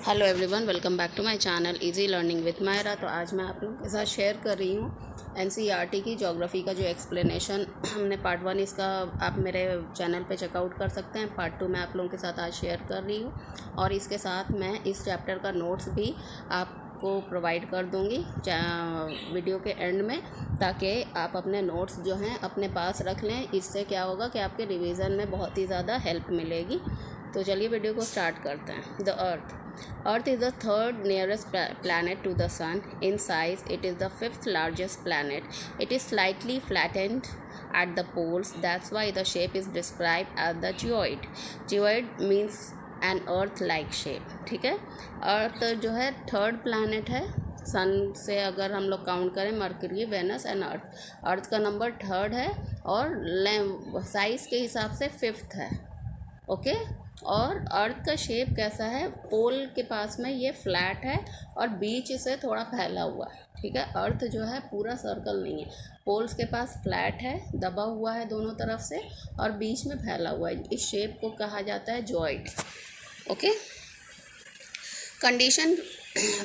Hello everyone, welcome back to my channel easy learning with Myra. तो आज मैं आप लोगों के साथ शेयर कर रही हूँ एनसीईआरटी की ज्योग्राफी का जो एक्सप्लेनेशन हमने पार्ट 1 इसका आप मेरे चैनल पे चेकआउट कर सकते हैं। पार्ट 2 मैं आप लोगों के साथ आज शेयर कर रही हूँ और इसके साथ मैं इस चैप्टर का नोट्स भी आपको प्रोवाइड कर दूँगी वीडियो के एंड में, ताकि आप अपने नोट्स जो हैं अपने पास रख लें। इससे क्या होगा कि आपके रिवीजन में बहुत ही ज़्यादा हेल्प मिलेगी। तो चलिए वीडियो को स्टार्ट करते हैं। The earth is the third nearest planet to the sun. In size, it is the fifth largest planet. It is slightly flattened at the poles. That's why the shape is described as the geoid. Geoid means an earth-like shape. ठीक है, अर्थ जो है third planet है सन से। अगर हम लोग count करें मरकरी, वेनस एंड अर्थ का नंबर थर्ड है और साइज़ के हिसाब से फिफ्थ है। ओके, और अर्थ का शेप कैसा है? पोल के पास में ये फ्लैट है और बीच से थोड़ा फैला हुआ है। ठीक है, अर्थ जो है पूरा सर्कल नहीं है, पोल्स के पास फ्लैट है, दबा हुआ है दोनों तरफ से और बीच में फैला हुआ है। इस शेप को कहा जाता है जॉइड। Okay, condition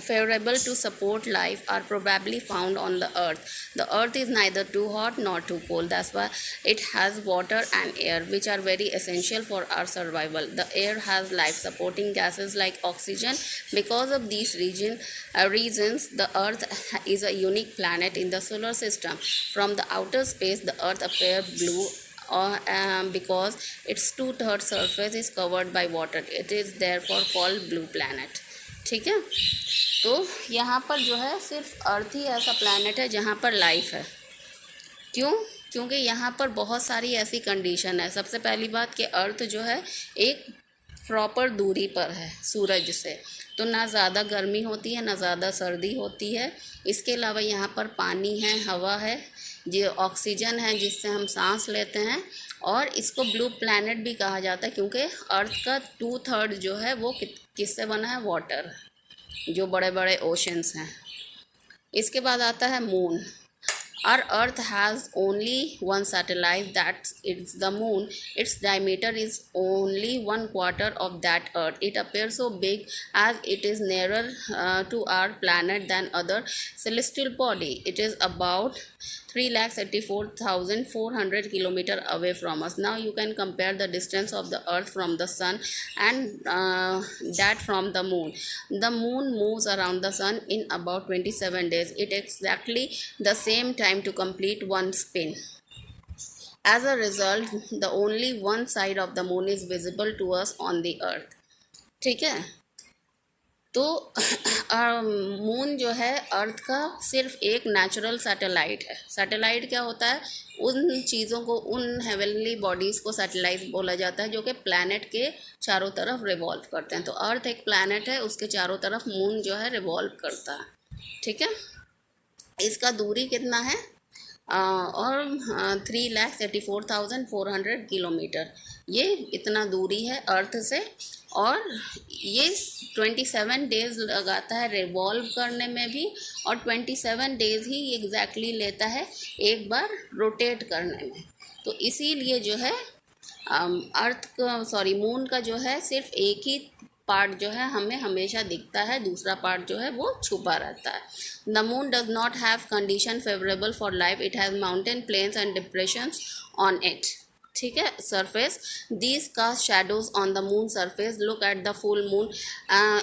favorable to support life are probably found on the earth. The earth is neither too hot nor too cold. That's why it has water and air, which are very essential for our survival. The air has life supporting gases like oxygen. Because of these reasons, the earth is a unique planet in the solar system. From the outer space, the earth appears blue because its 2/3 surface is covered by water. It is therefore called blue planet. ठीक है, तो यहाँ पर जो है सिर्फ अर्थ ही ऐसा planet है जहाँ पर लाइफ है। क्यों? क्योंकि यहाँ पर बहुत सारी ऐसी कंडीशन है। सबसे पहली बात कि अर्थ जो है एक प्रॉपर दूरी पर है सूरज से, तो ना ज़्यादा गर्मी होती है ना ज़्यादा सर्दी होती है। इसके अलावा यहाँ पर पानी है, हवा है, जो ऑक्सीजन है जिससे हम सांस लेते हैं, और इसको ब्लू प्लैनेट भी कहा जाता है क्योंकि अर्थ का 2/3 जो है वो किससे बना है? वाटर, जो बड़े बड़े ओशंस हैं। इसके बाद आता है moon. Our Earth has only one satellite, that is the moon. Its diameter is only 1/4 of that Earth. It appears so big as it is nearer to our planet than other celestial body. It is about 3,84,400 kilometers away from us. Now you can compare the distance of the Earth from the Sun and that from the Moon. The Moon moves around the Sun in about 27 days. It exactly the same time to complete one spin. As a result, the only one side of the moon is visible to us on the earth. ठीक है, तो moon जो है अर्थ का सिर्फ एक natural satellite है। Satellite क्या होता है? उन चीज़ों को, उन हेवनली बॉडीज़ को सैटेलाइट बोला जाता है जो कि प्लैनेट के चारों तरफ रिवॉल्व करते हैं। तो अर्थ एक प्लैनेट है, उसके चारों तरफ मून जो है रिवॉल्व करता है। ठीक है, इसका दूरी कितना है? और 3,84,400 किलोमीटर, ये इतना दूरी है अर्थ से, और ये 27 डेज़ लगाता है रिवॉल्व करने में भी, और 27 डेज़ ही एग्जैक्टली लेता है एक बार रोटेट करने में। तो इसीलिए जो है मून का जो है सिर्फ एक ही पार्ट जो है हमें हमेशा दिखता है, दूसरा पार्ट जो है वो छुपा रहता है। The moon does not have condition favourable for life. It has mountain, plains and depressions on it. ठीक है, surface these cast shadows on the moon surface. Look at the full moon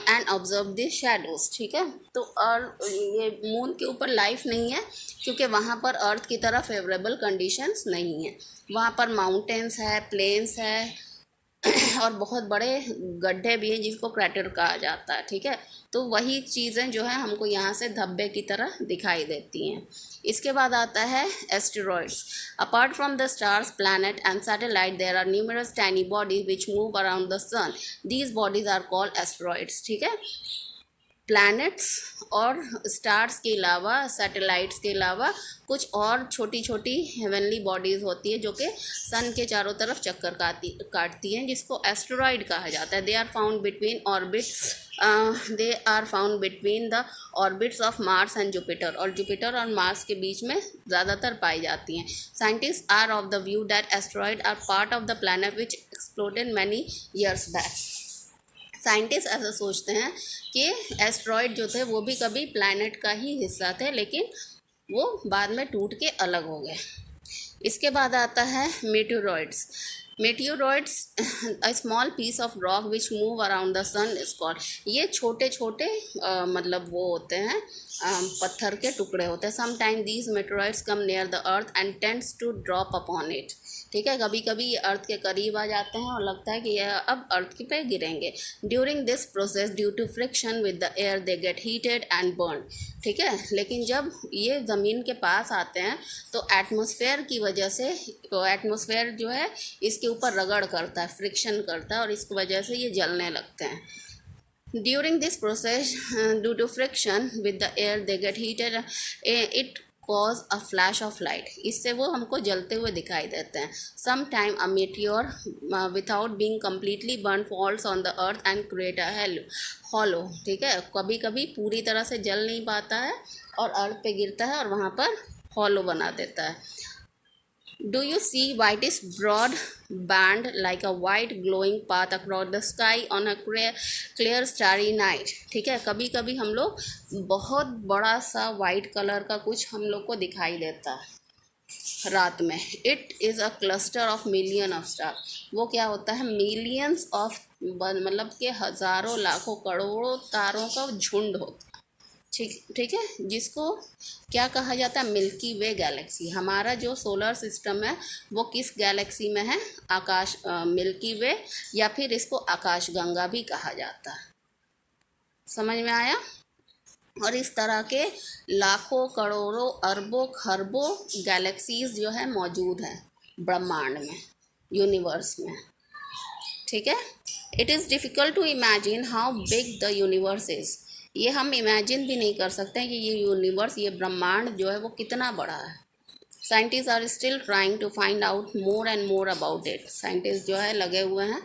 and observe this shadows. ठीक है, तो और ये moon के ऊपर life नहीं है क्योंकि वहाँ पर अर्थ की तरह फेवरेबल कंडीशंस नहीं है। वहाँ पर माउंटेन्स है, प्लेन्स है और बहुत बड़े गड्ढे भी हैं जिसको क्रैटर कहा जाता है। ठीक है, तो वही चीज़ें जो है हमको यहाँ से धब्बे की तरह दिखाई देती हैं। इसके बाद आता है asteroids. Apart from the stars, planet and satellite, there are numerous tiny bodies which move around the sun. These bodies are called asteroids. ठीक है, प्लैनेट्स और स्टार्स के अलावा, सैटेलाइट्स के अलावा कुछ और छोटी छोटी हेवनली बॉडीज़ होती है जो कि सन के चारों तरफ चक्कर काटती हैं, जिसको एस्टेरॉइड कहा जाता है. They are found between the orbits of Mars and Jupiter. और जुपिटर और मार्स के बीच में ज़्यादातर पाई जाती हैं. Scientist are of the view that asteroid are part of the planet which exploded many years back. Scientist ऐसा सोचते हैं कि एस्ट्रॉयड जो थे वो भी कभी प्लैनेट का ही हिस्सा थे, लेकिन वो बाद में टूट के अलग हो गए। इसके बाद आता है meteoroids. Meteoroids a small piece of rock which move around the sun is called. ये छोटे छोटे मतलब वो होते हैं, पत्थर के टुकड़े होते हैं। Some time these meteoroids come near the earth and tends to drop upon it. ठीक है, कभी कभी ये अर्थ के करीब आ जाते हैं और लगता है कि यह अब अर्थ के पे गिरेंगे। During this process due to friction with the air they get heated and burn. ठीक है, लेकिन जब ये ज़मीन के पास आते हैं तो एटमॉस्फेयर की वजह से, तो एटमॉस्फेयर जो है इसके ऊपर रगड़ करता है, फ्रिक्शन करता है, और इसकी वजह से ये जलने लगते हैं। During this process, due to friction with the air, they get heated. It cause a flash of light. इससे वो हमको जलते हुए दिखाई देते हैं। Sometime a meteor, without being completely burned, falls on the earth and create a hollow. ठीक है, कभी कभी पूरी तरह से जल नहीं पाता है और अर्थ पे गिरता है और वहाँ पर हॉलो बना देता है। Do you see whitish broad band like a white glowing path across the sky on a clear starry night? ठीक है, कभी कभी हम लोग बहुत बड़ा सा वाइट कलर का कुछ हम लोग को दिखाई देता है रात में। It is a cluster of million of star. वो क्या होता है, मिलियंस ऑफ, मतलब के हज़ारों लाखों करोड़ों तारों का झुंड होता है। ठीक है, जिसको क्या कहा जाता है, मिल्की वे गैलेक्सी। हमारा जो सोलर सिस्टम है वो किस गैलेक्सी में है, आकाश मिल्की वे, या फिर इसको आकाश गंगा भी कहा जाता है। समझ में आया? और इस तरह के लाखों करोड़ों अरबों खरबों गैलेक्सीज जो है मौजूद हैं ब्रह्मांड में, यूनिवर्स में। ठीक है, it is difficult to imagine how big the universe is. ये हम इमेजिन भी नहीं कर सकते हैं कि ये यूनिवर्स, ये ब्रह्मांड जो है वो कितना बड़ा है। Scientist are still trying to find out more and more about it. Scientist जो है लगे हुए हैं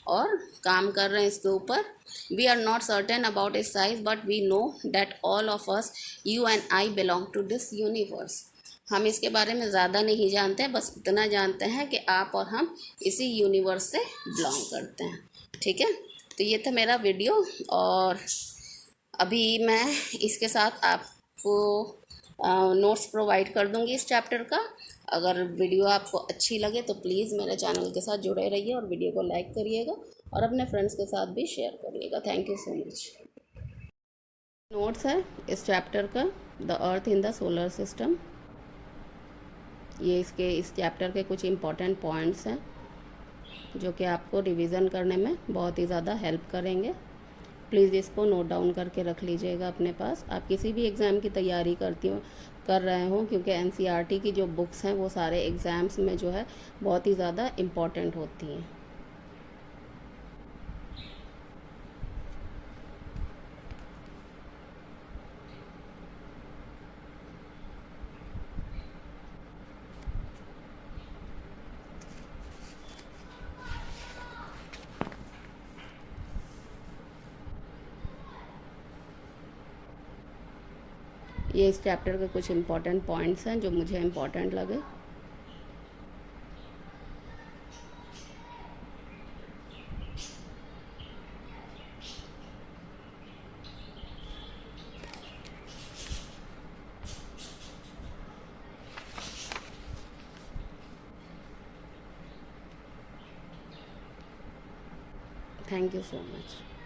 और काम कर रहे हैं इसके ऊपर। We are not certain about its size but we know that all of us, you and I, belong to this universe. हम इसके बारे में ज़्यादा नहीं जानते हैं, बस इतना जानते हैं कि आप और हम इसी यूनिवर्स से बिलोंग करते हैं। ठीक है, तो ये था मेरा वीडियो, और अभी मैं इसके साथ आपको नोट्स प्रोवाइड कर दूंगी इस चैप्टर का। अगर वीडियो आपको अच्छी लगे तो प्लीज़ मेरे चैनल के साथ जुड़े रहिए और वीडियो को लाइक करिएगा और अपने फ्रेंड्स के साथ भी शेयर करिएगा। Thank you so much. Notes है इस चैप्टर का, the earth in the solar system. ये इस चैप्टर के कुछ इम्पोर्टेंट पॉइंट्स हैं जो कि आपको रिवीजन करने में बहुत ही ज़्यादा हेल्प करेंगे। प्लीज़ इसको नोट डाउन करके रख लीजिएगा अपने पास। आप किसी भी एग्ज़ाम की तैयारी कर रहे हो, क्योंकि एनसीईआरटी की जो बुक्स हैं वो सारे एग्ज़ाम्स में जो है बहुत ही ज़्यादा इम्पॉर्टेंट होती हैं। ये इस चैप्टर के कुछ इम्पोर्टेंट पॉइंट्स हैं जो मुझे इम्पोर्टेंट लगे। Thank you so much.